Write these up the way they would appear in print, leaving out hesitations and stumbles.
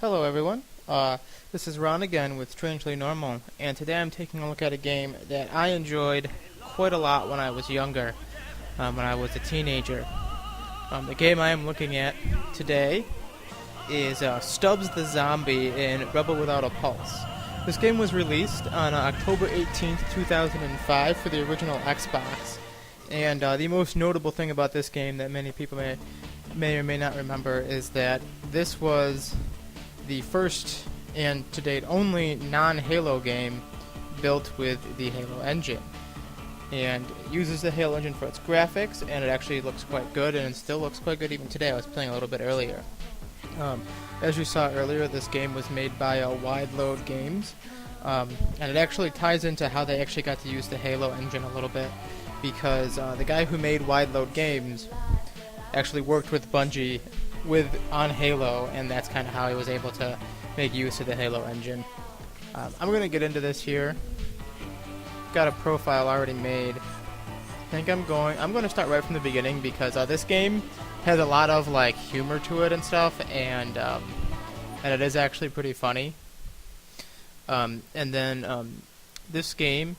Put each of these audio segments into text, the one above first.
Hello everyone, this is Ron again with Strangely Normal, and today I'm taking a look at a game that I enjoyed quite a lot when I was younger, when I was a teenager. The game I am looking at today is Stubbs the Zombie in Rebel Without a Pulse. This game was released on October 18th, 2005 for the original Xbox, and the most notable thing about this game that many people may or may not remember is that this was the first and to date only non-Halo game built with the Halo engine, and it uses the Halo engine for its graphics, and it actually looks quite good, and it still looks quite good even today. I was playing a little bit earlier. As you saw earlier, this game was made by Wide Load Games, and it actually ties into how they actually got to use the Halo engine a little bit, because the guy who made Wide Load Games actually worked with Bungie on Halo, and that's kind of how he was able to make use of the Halo engine. I'm going to get into this here. Got a profile already made. I think I'm going to start right from the beginning because this game has a lot of like humor to it and stuff, and it is actually pretty funny. And then this game.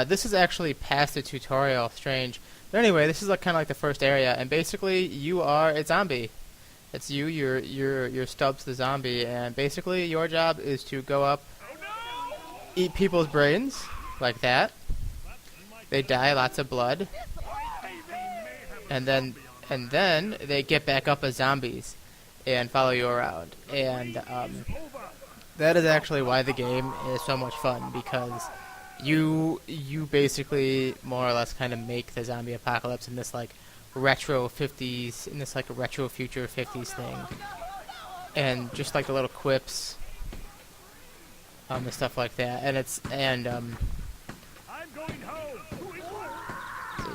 This is actually past the tutorial. Strange. But anyway, this is kind of like the first area, and basically you are a zombie. It's you're Stubbs the Zombie, and basically your job is to go up, eat people's brains, like that. They die, lots of blood, and then they get back up as zombies and follow you around. And that is actually why the game is so much fun, because you basically more or less kind of make the zombie apocalypse in this like retro 50s, in this like retro future 50s thing, and just like the little quips, and stuff like that, so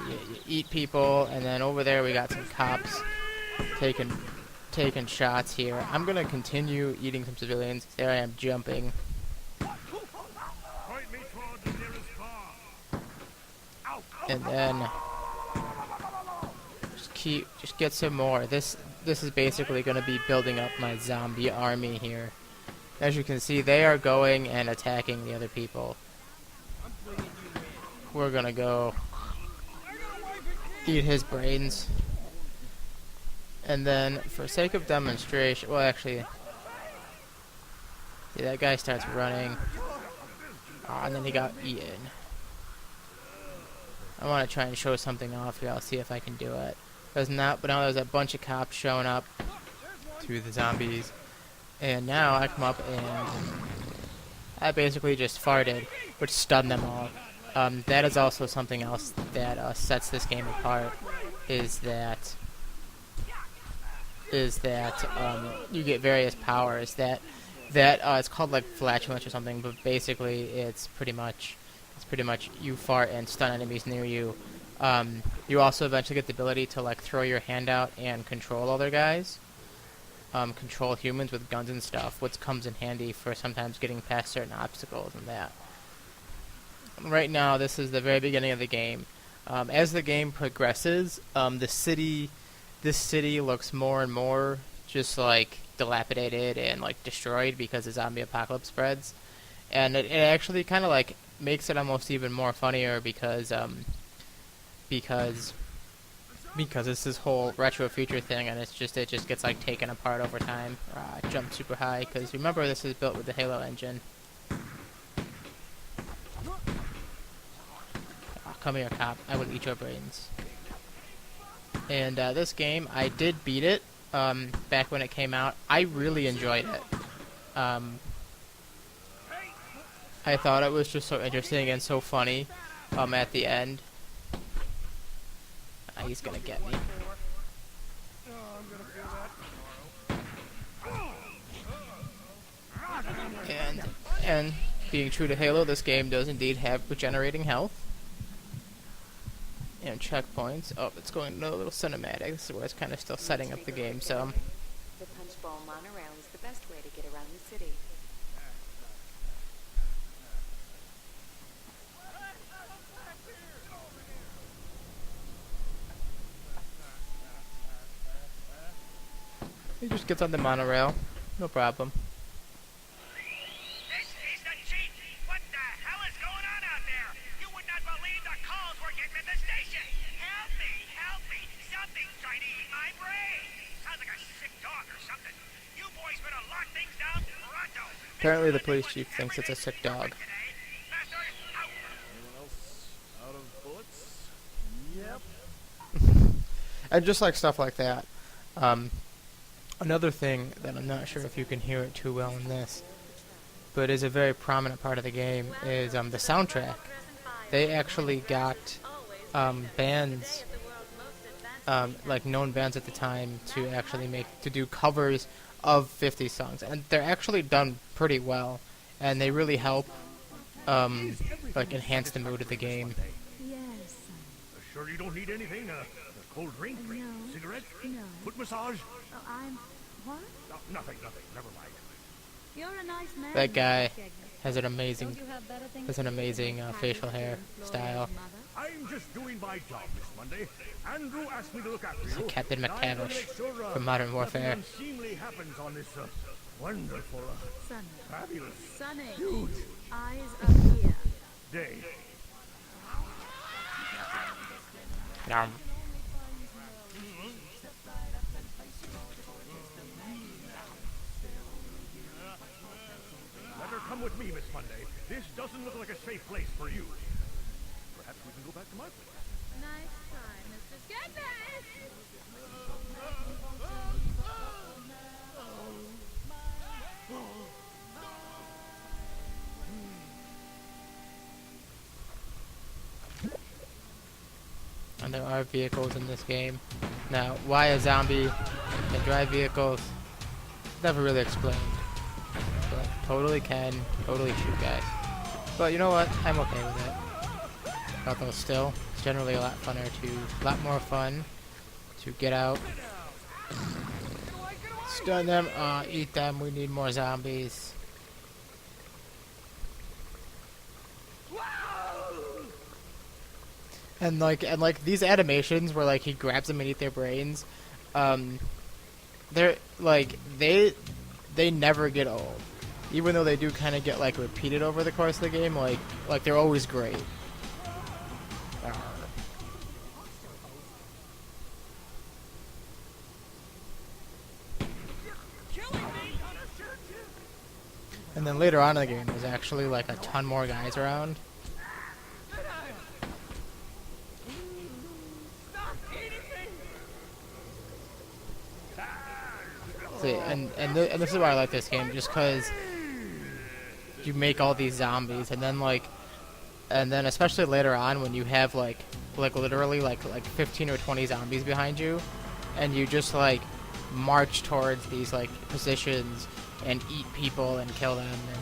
you eat people, and then over there we got some cops taking shots here. I'm gonna continue eating some civilians. There I am jumping. And then just get some more. This is basically going to be building up my zombie army here. As you can see, they are going and attacking the other people. We're going to go eat his brains. And then, for sake of demonstration, well actually, see, that guy starts running. And then he got eaten. I want to try and show something off here. I'll see if I can do it. There's not, but now there's a bunch of cops showing up to the zombies, and now I come up and I basically just farted, which stunned them all. That is also something else that sets this game apart. Is that you get various powers that it's called like flatulence or something, but basically it's pretty much you fart and stun enemies near you. You also eventually get the ability to like throw your hand out and control other guys. Control humans with guns and stuff, which comes in handy for sometimes getting past certain obstacles and that. Right now, this is the very beginning of the game. As the game progresses, this city looks more and more just like dilapidated and like destroyed because the zombie apocalypse spreads, and it actually kind of like makes it almost even more funnier because it's this whole retro future thing, and it just gets like taken apart over time. I jumped super high because remember, this is built with the Halo engine. Come here, cop. I will eat your brains. And this game, I did beat it back when it came out. I really enjoyed it. I thought it was just so interesting and so funny at the end. He's gonna get me. And being true to Halo, this game does indeed have regenerating health and checkpoints. Oh, it's going to a little cinematic. This is where it's kind of still setting up the game. So the punchbowl monorail is the best way to get around the city. he just gets on the monorail. No problem. This is the chief! What the hell is going on out there? You would not believe the calls we're getting at the station! Help me! Help me! Something's trying to eat my brain! Sounds like a sick dog or something. You boys better lock things down pronto! Apparently the police chief thinks it's a sick dog. Anyone else out of bullets? Yep. And just like stuff like that. Another thing that I'm not sure if you can hear it too well in this, but is a very prominent part of the game, is the soundtrack. They actually got bands, like known bands at the time, to actually do covers of 50 songs, and they're actually done pretty well, and they really help like enhance the mood of the game. Yes. Sure you don't need anything? A cold drink? No. Cigarette? No. Foot massage? Oh, I'm... What? No, nothing. Never mind. You're a nice man. That guy Mr. Kegner. has an amazing, Don't you have better things has to an do? amazing facial hair Floyd style. and Mother? I'm just doing my job, Miss Monday. Andrew asked me to look after It's you. like Captain and I'm gonna McTavish make sure, from Modern Warfare. nothing unseemly happens on this wonderful, Sunny. fabulous, Sunny. huge Eyes up here. day. Nom. Let her come with me, Miss Monday. This doesn't look like a safe place for you. Perhaps we can go back to my place. Nice try, Mr. Kegner. And there are vehicles in this game. Now, why a zombie can drive vehicles, never really explained. But totally can, totally shoot guys. But you know what? I'm okay with it. Although still, it's generally a lot more fun to get out, stun them, eat them. We need more zombies. And like these animations where like he grabs them and eat their brains, they're like they never get old, even though they do kind of get like repeated over the course of the game. Like they're always great. And then later on in the game, there's actually like a ton more guys around. See, and this is why I like this game, just because you make all these zombies, and then especially later on when you have like literally like 15 or 20 zombies behind you, and you just like march towards these like positions and eat people and kill them. And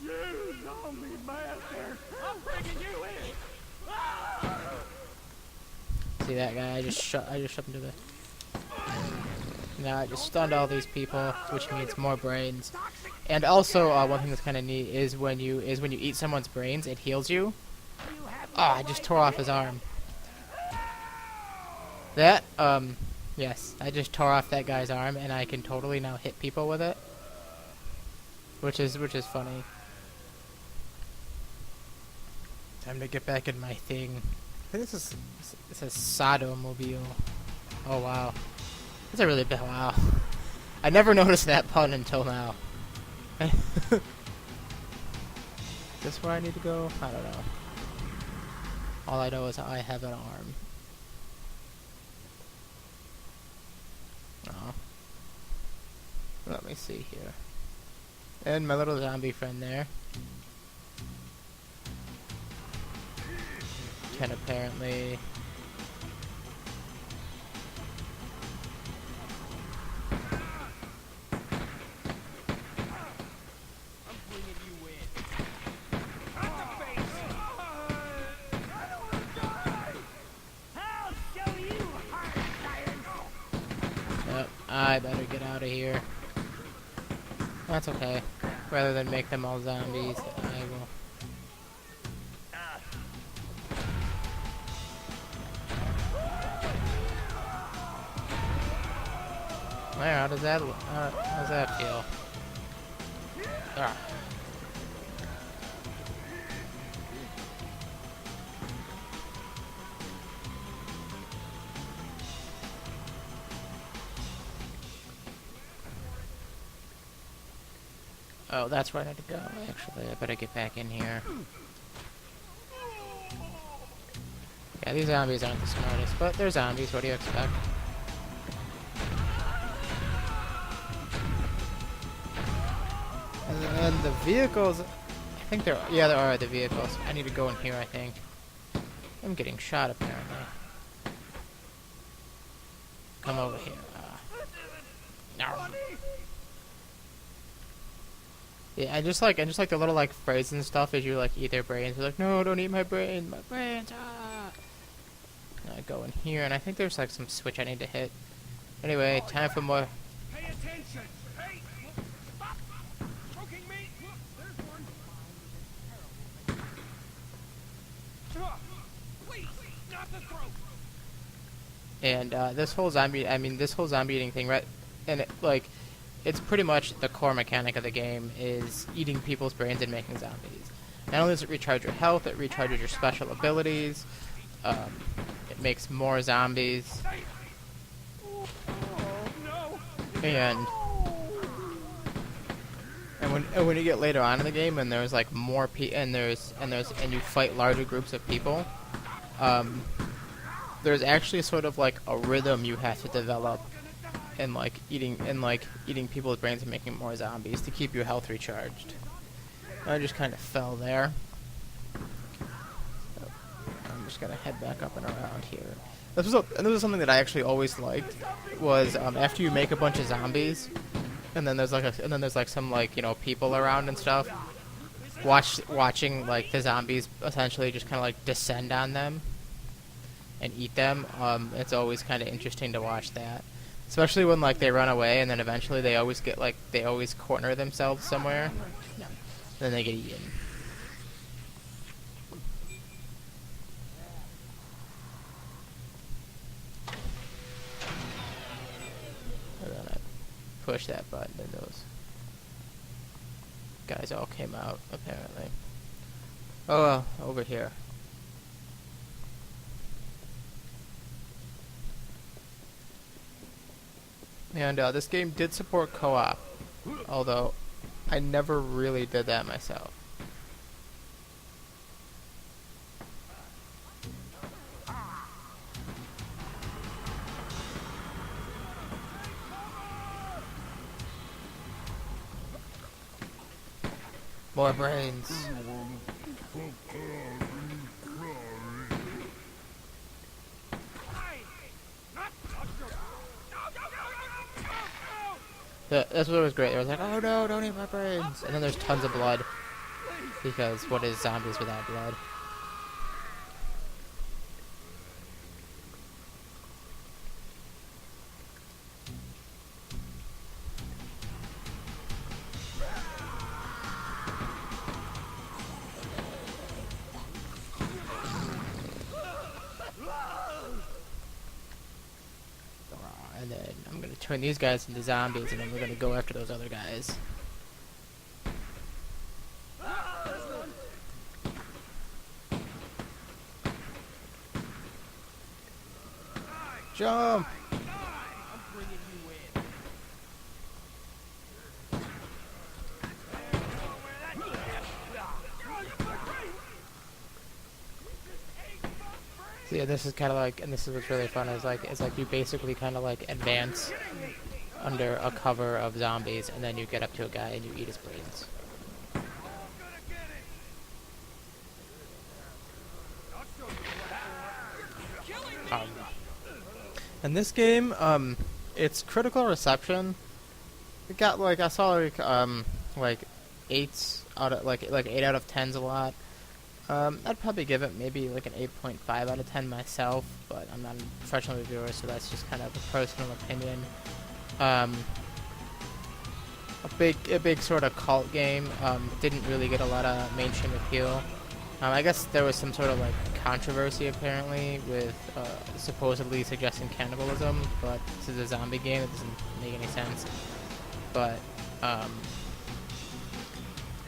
You zombie master! I'm bringing you in! see that guy? I just shoved him to the. Now I just stunned all these people, which means more brains. And also, one thing that's kind of neat is when you eat someone's brains, it heals you. Oh, I just tore off his arm. That, yes, I just tore off that guy's arm, and I can totally now hit people with it, which is funny. Time to get back in my thing. I think this is Sodomobile. Oh wow, that's a really big wow. I never noticed that pun until now. Is this where I need to go? I don't know. All I know is I have an arm. Oh. Let me see here. And my little zombie friend there can apparently... Yep, I better get out of here. That's okay. Rather than make them all zombies, I will... There, how does that feel? Ah. Oh, that's where I need to go. Actually, I better get back in here. Yeah, these zombies aren't the smartest, but they're zombies. What do you expect? And the vehicles, I think there are the vehicles. I need to go in here, I think. I'm getting shot, apparently. Come over here. No. Yeah, I just like the little like phrases and stuff as you like eat their brains. You're like, no, don't eat my brains, my brains. Ah. And I go in here, and I think there's like some switch I need to hit. Anyway, time for more. Pay attention! Hey! Stop! Choking me! Look, there's one! Please! Not the throat! And this whole zombie eating thing, right? And it's pretty much the core mechanic of the game is eating people's brains and making zombies. Not only does it recharge your health, it recharges your special abilities. It makes more zombies. And when you get later on in the game, and there's like more and you fight larger groups of people, there's actually sort of like a rhythm you have to develop in eating people's brains and making more zombies to keep your health recharged. I just kind of fell there. So I'm just gonna head back up and around here. This was something that I actually always liked. Was after you make a bunch of zombies, and then there's some people around and stuff. Watching like the zombies essentially just kind of like descend on them and eat them. It's always kind of interesting to watch that. Especially when like they run away and then eventually they always corner themselves somewhere. And then they get eaten. And then I push that button and those guys all came out apparently. Oh well, over here. And this game did support co-op, although I never really did that myself. More brains. That's what was great. It was like, oh no, don't eat my brains. And then there's tons of blood. Because what is zombies without blood? And then I'm gonna turn these guys into zombies, and then we're gonna go after those other guys. Jump! So yeah, this is kind of like, and this is what's really fun, is like, you basically kind of like advance under a cover of zombies, and then you get up to a guy and you eat his brains. And this game, its critical reception, it got like, I saw like 8 out of like 8 out of 10s a lot. I'd probably give it maybe like an 8.5 out of 10 myself, but I'm not a professional reviewer, so that's just kind of a personal opinion. A big sort of cult game. Didn't really get a lot of mainstream appeal. I guess there was some sort of like controversy apparently with supposedly suggesting cannibalism, but this is a zombie game. It doesn't make any sense. But I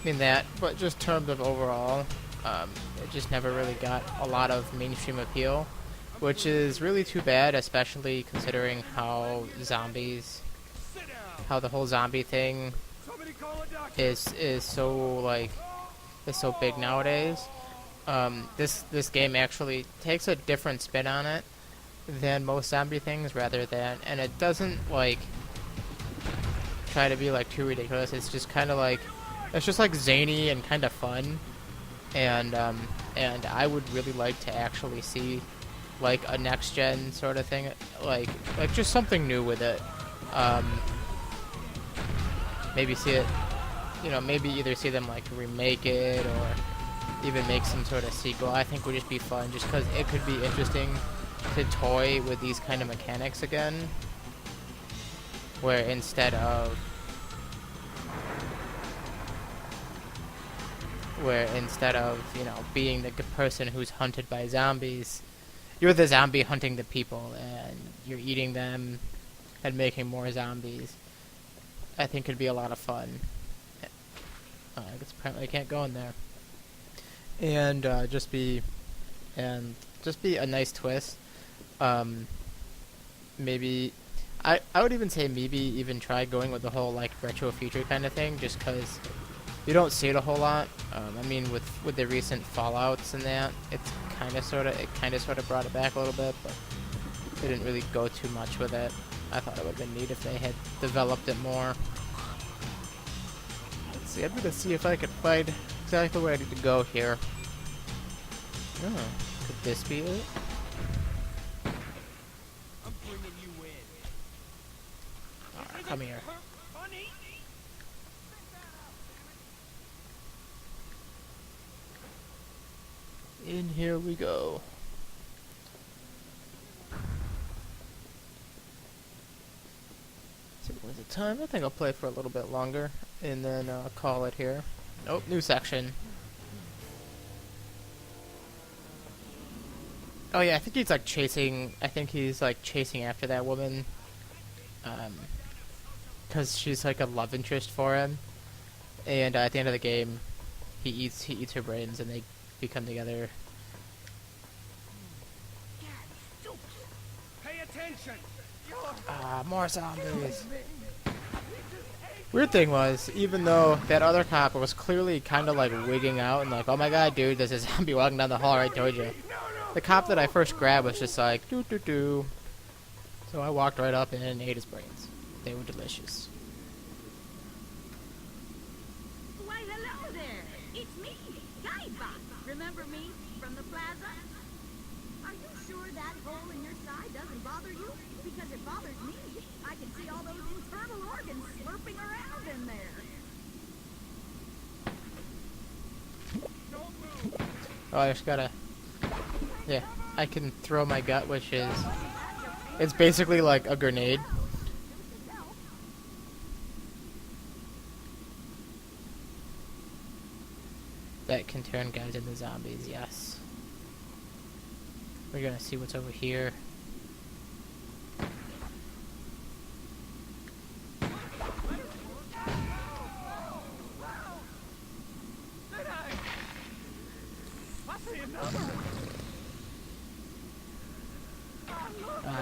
mean that. But just in terms of overall, it just never really got a lot of mainstream appeal, which is really too bad, especially considering how the whole zombie thing is so big nowadays. This game actually takes a different spin on it than most zombie things, and it doesn't like try to be like too ridiculous. It's just kind of like zany and kind of fun, and I would really like to actually see like a next gen sort of thing, like just something new with it. Maybe see it, maybe either see them like remake it or even make some sort of sequel. I think would just be fun, just because it could be interesting to toy with these kind of mechanics again, where instead of being the person who's hunted by zombies, you're the zombie hunting the people and you're eating them and making more zombies. I think it'd be a lot of fun. I guess apparently I can't go in there. And just be a nice twist. Maybe I would even say maybe even try going with the whole like retro future kind of thing, just because you don't see it a whole lot. I mean, with the recent Fallouts and that, it kind of sort of brought it back a little bit, but they didn't really go too much with it. I thought it would have been neat if they had developed it more. Let's see, I'm gonna see if I can find exactly where I need to go here. Oh, could this be it? I'm bringing you in. Alright, come here. In here we go. So when's the time? I think I'll play for a little bit longer and then call it here. Nope, new section. Oh yeah, I think he's like chasing. I think he's like chasing after that woman, because she's like a love interest for him. And at the end of the game, he eats her brains, and they become together. Pay attention. Ah, more zombies. Weird thing was, even though that other cop was clearly kind of like wigging out and like, oh my god, dude, there's a zombie walking down the hall right towards you. The cop that I first grabbed was just like, doo doo doo. So I walked right up and ate his brains. They were delicious. Why, hello there. It's me, Guidebot. Remember me from the plaza? Are you sure that hole in your side doesn't bother you? Because it bothers me. I can see all those internal organs slurping around in there. Oh, I just gotta... Yeah, I can throw my gut, which is... It's basically like a grenade. That can turn guys into zombies, yes. We're gonna see what's over here.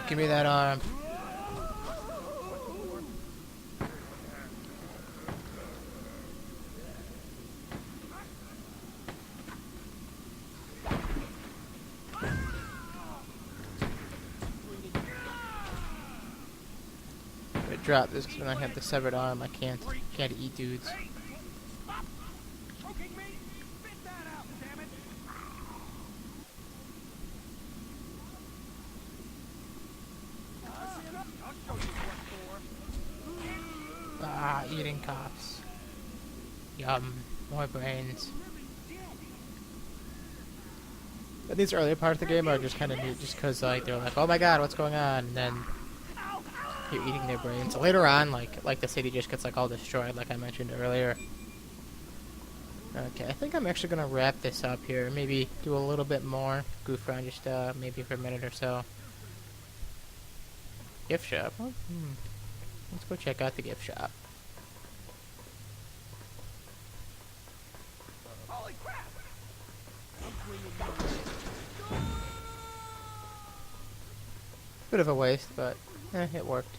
Give me that arm. Drop this because when I have the severed arm, I can't eat dudes. Stop choking me. Spit that out, damn it. I'll show you what for. Ah, eating cops. Yum, more brains. But these earlier parts of the game are just kind of neat, just because like they're like, oh my god, what's going on? And then you're eating their brains. Later on, like the city just gets like all destroyed, like I mentioned earlier. Okay, I think I'm actually gonna wrap this up here. Maybe do a little bit more, goof around just maybe for a minute or so. Gift shop. Oh, let's go check out the gift shop. Holy crap! Bit of a waste, but it worked.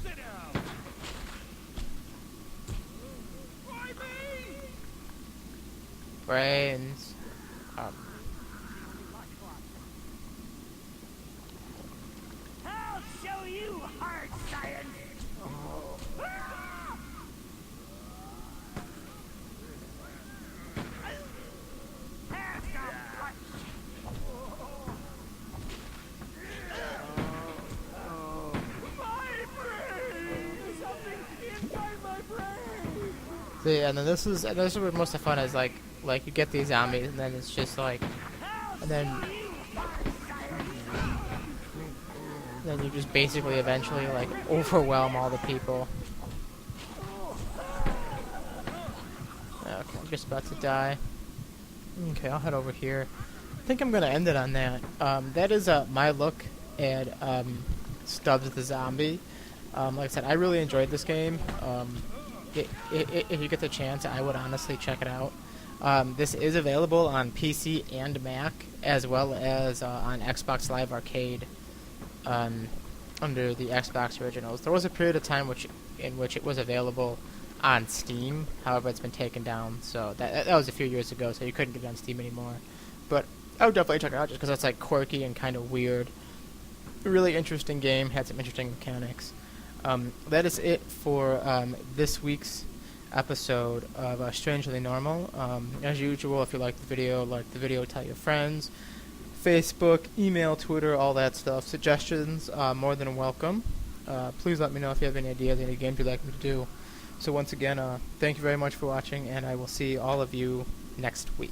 Sit down! Why me? Brains. I'll show you hard science! Ah! Have some punch! My brain! Something inside my brain! See, and then this is where most of the fun is. Like you get these zombies, and then it's just like, and then you just basically eventually like overwhelm all the people. Okay, I'm just about to die. Okay, I'll head over here. I think I'm gonna end it on that. That is my look at Stubbs the Zombie. Like I said, I really enjoyed this game. If you get the chance, I would honestly check it out. This is available on PC and Mac, as well as on Xbox Live Arcade under the Xbox Originals. There was a period of time in which it was available on Steam. However, it's been taken down, so that was a few years ago, so you couldn't get it on Steam anymore. But I would definitely check it out just because it's like quirky and kind of weird. A really interesting game, had some interesting mechanics. That is it for this week's episode of Strangely Normal. As usual, if you like the video, tell your friends. Facebook, email, Twitter, all that stuff. Suggestions, more than welcome. Please let me know if you have any ideas, any games you'd like me to do. So once again, thank you very much for watching, and I will see all of you next week.